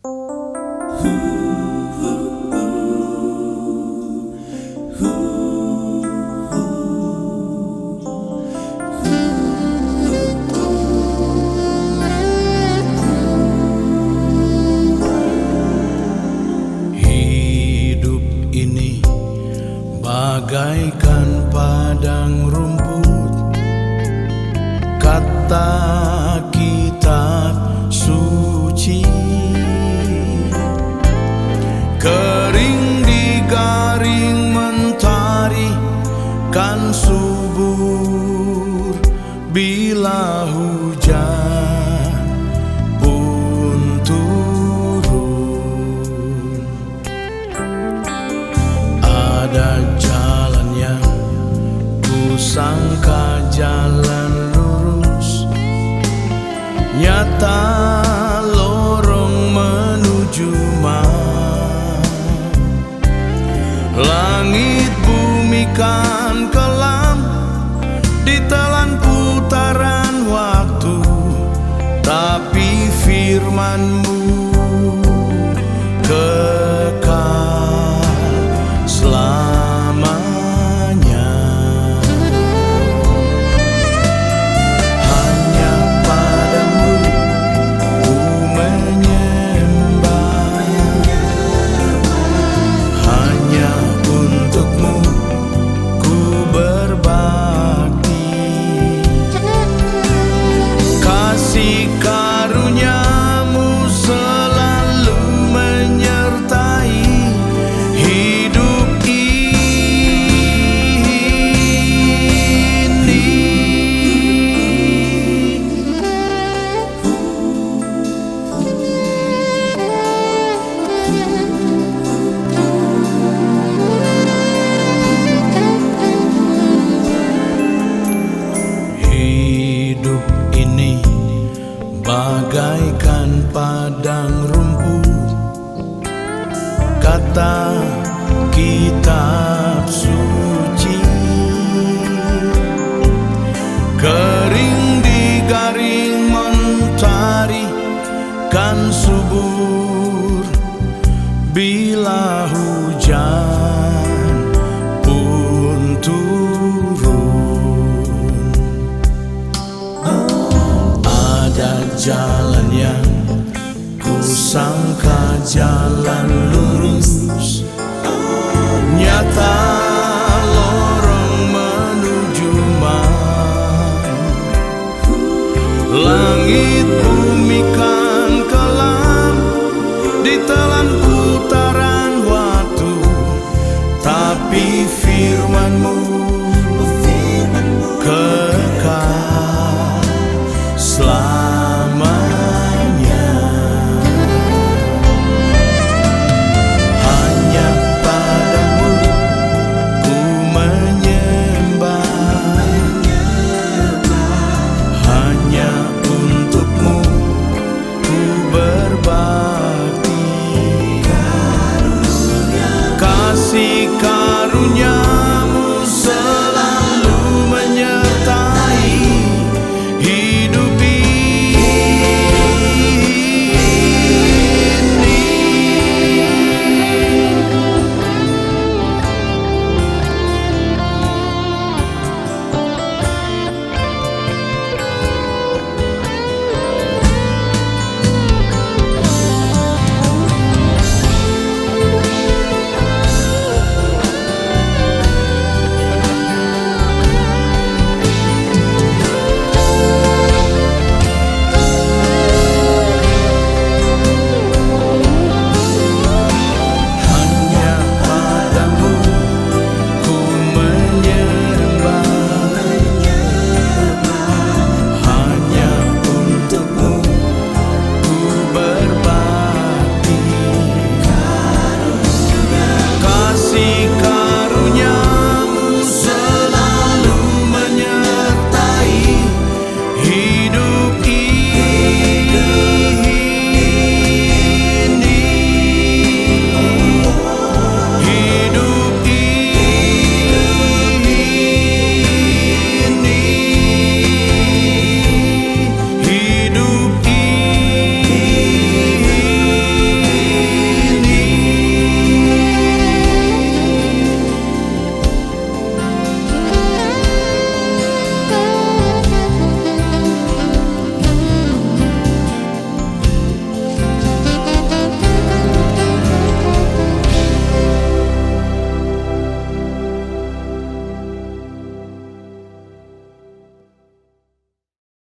Hidup ini bagaikan padang rumput, kata kitab suci. Kering digaring mentari kan subur bila hujan pun turun. Ada jalan yang kusangka jalan lurus, nyata lorong menuju langit bumi kan kelam, ditelan putaran waktu, tapi firman-Mu kekal selamanya. Hanya padamu ku menyembah, hanya untukmu ku berbakti. Kasih karunia-Mu selalu menyertai hidup ini. Hidup ini bagaikan padang rumput, kata kitab suci. Kering digaring mentari kan subur bila